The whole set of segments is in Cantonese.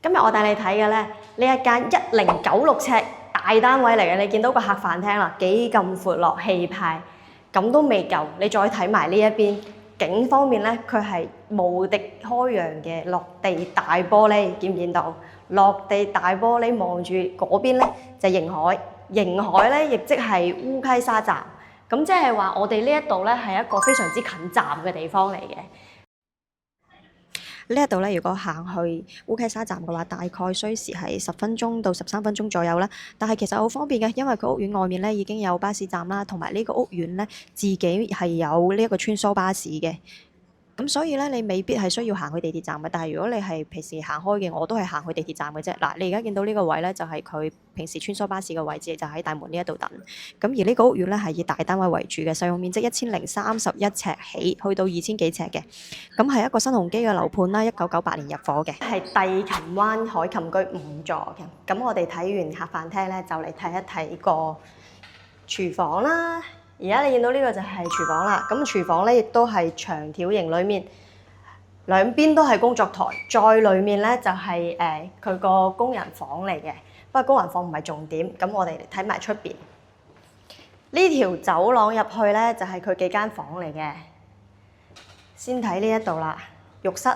今日我帶你睇嘅咧，呢一間1096尺大單位嚟嘅，你見到個客飯廳啦，幾咁闊落氣派，咁都未夠，你再睇埋呢一邊景方面咧，佢係無敵開揚嘅落地大玻璃，見唔見到？落地大玻璃望住嗰邊咧就係迎海，迎海咧亦即係烏溪沙站，咁即係話我哋呢一度咧係一個非常之近站嘅地方嚟嘅。呢一度咧，如果行去烏溪沙站嘅話，大概需時係10分鐘到13分鐘左右啦。但係其實好方便嘅，因為佢屋苑外面咧已經有巴士站啦，同埋呢個屋苑咧自己係有呢一個穿梭巴士嘅。咁所以咧，你未必係需要行去地鐵站嘅。但係如果你係平時行開嘅，我都係行去地鐵站嘅啫。嗱，你而家見到呢個位咧，就係佢平時穿梭巴士嘅位置，就喺大門呢一度等。咁而呢個屋苑咧係以大單位為主嘅，使用面積1031尺起，去到2000幾尺嘅。咁係一個新鴻基嘅樓盤啦，1998年入伙嘅，係帝琴灣海琴居5座嘅。咁我哋睇完客飯廳咧，就嚟睇一睇個廚房啦。而家你見到呢個就係廚房啦，咁廚房咧亦都係長條形，裡面兩邊都係工作台，再裡面咧就係佢個工人房嚟嘅。不過工人房唔係重點，咁我哋嚟睇埋出邊呢條走廊入去咧，就係佢幾間房嚟嘅。先睇呢一度啦，浴室，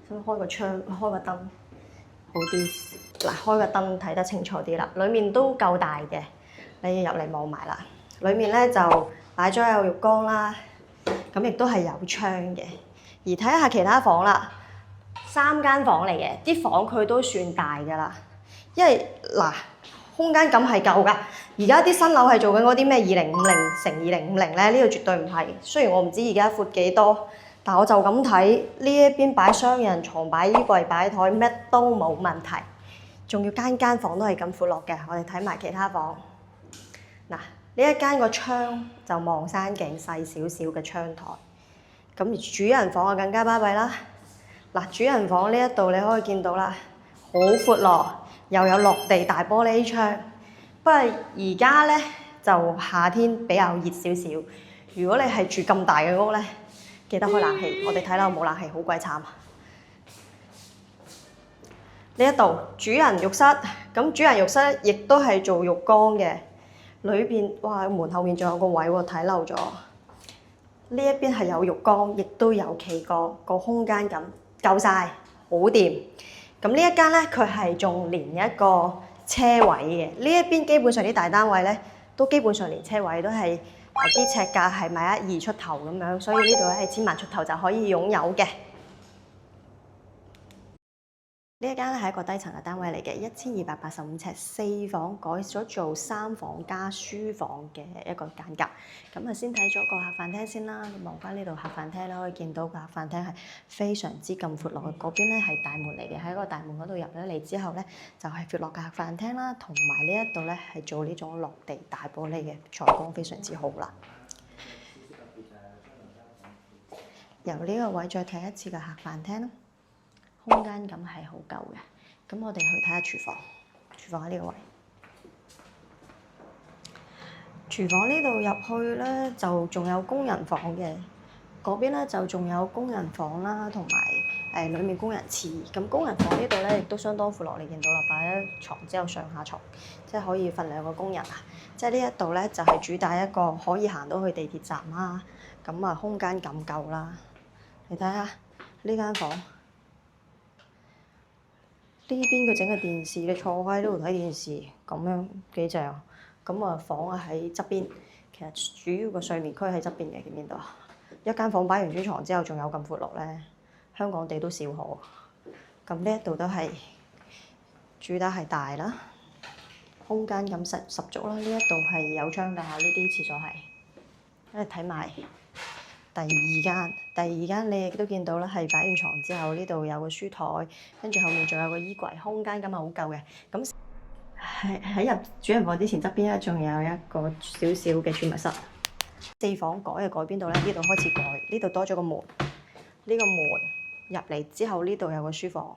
想開個窗，開個燈好啲。嗱，開個燈睇得清楚啲啦，裡面都夠大嘅，你要入嚟望埋啦。裏面咧就擺咗有浴缸啦，咁亦都係有窗嘅。而睇下其他房啦，3間房嚟嘅，啲房佢都算大㗎啦。因為嗱，空間感係夠㗎。而家啲新樓係做緊嗰啲咩2050×2050咧，呢個絕對唔係。雖然我唔知而家闊幾多，但我就咁睇呢一邊擺雙人床、擺衣櫃、擺台，乜都冇問題。仲要間間房都係咁闊落嘅。我哋睇埋其他房嗱。呢一間個窗就望山景，細少少嘅窗台。咁而主人房就更加巴閉啦。嗱，主人房呢一度你可以見到啦，好闊落，又有落地大玻璃窗。不過而家咧就夏天比較熱少少。如果你係住咁大嘅屋咧，記得開冷氣。我哋睇樓冇冷氣，好鬼慘。呢一度主人浴室，咁主人浴室亦都係做浴缸嘅。裏邊哇，門後面仲有個位喎，睇漏咗。呢一邊係有浴缸，亦都有企缸，個空間感夠晒，好掂。咁呢一間咧，佢係仲連一個車位嘅。呢一邊基本上啲大單位咧，都基本上連車位都係啲尺價係12000出頭咁樣，所以呢度咧係1000萬出頭就可以擁有嘅。呢一間咧係一個低層嘅單位嚟嘅，1285尺，4房改咗做3房加書房嘅一個間隔。咁啊，先睇咗個客飯廳先啦。你望翻呢度客飯廳咧，可以見到個客飯廳係非常之咁闊落嘅。嗰邊咧係大門嚟嘅，喺個大門嗰度入咗嚟之後咧，就係闊落嘅客飯廳啦。同埋呢一度咧係做呢種落地大玻璃嘅採光，非常之好啦。由呢個位再睇一次個客飯廳啦。空間感係好夠嘅，咁我哋去睇下廚房。廚房喺呢個位，廚房呢度入去咧就仲有工人房嘅，嗰邊咧就仲有工人房啦，同埋裡面工人廁。咁工人房呢度咧亦都相當闊落，你見到啦，擺咗床之後上下床，即係可以瞓2個工人啊。即係呢一度咧就係主打一個可以行到去地鐵站啦，咁啊空間感夠啦。你睇下呢間房。呢邊佢整個電視，你坐喺呢度睇電視，咁樣幾正。咁啊房啊喺側邊，其實主要個睡眠區喺側邊嘅，見唔見到啊？一間房擺完張床之後，仲有咁闊落咧，香港地都少可。咁呢一度都係主打係大啦，空間感十足啦。呢一度係有窗㗎，呢啲廁所係。跟住睇埋第二間你亦都見到啦，係擺完床之後，呢度有個書台，跟住後面仲有個衣櫃，空間感係好夠嘅。咁喺入主人房之前，側邊咧仲有一個少少嘅儲物室。4房改係改邊度咧？呢度開始改，呢度多咗個門。呢個門入嚟之後，呢度有個書房。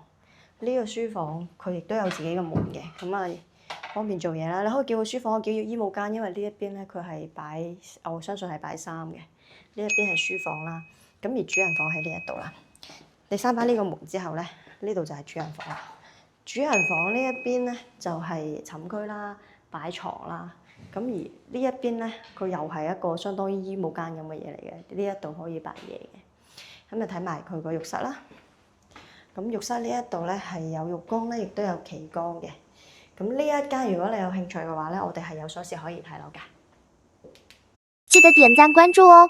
呢個書房佢亦都有自己嘅門嘅，咁啊方便做嘢啦。你可以叫個書房，叫衣帽間，因為呢一邊咧佢係擺，我相信係擺衫嘅。呢一邊係書房啦，咁而主人房喺呢一度啦。你閂翻呢個門之後咧，呢度就係主人房啦。主人房呢一邊咧就係寢區啦、擺床啦。咁而呢一邊咧，佢又係一個相當於衣帽間咁嘅嘢嚟嘅。呢一度可以擺嘢嘅。咁就睇埋佢個浴室啦。咁浴室呢一度咧係有浴缸咧，亦都有旗杆嘅。咁呢一間如果你有興趣嘅話咧，我哋係有鎖匙可以睇樓㗎。記得點讚關注哦。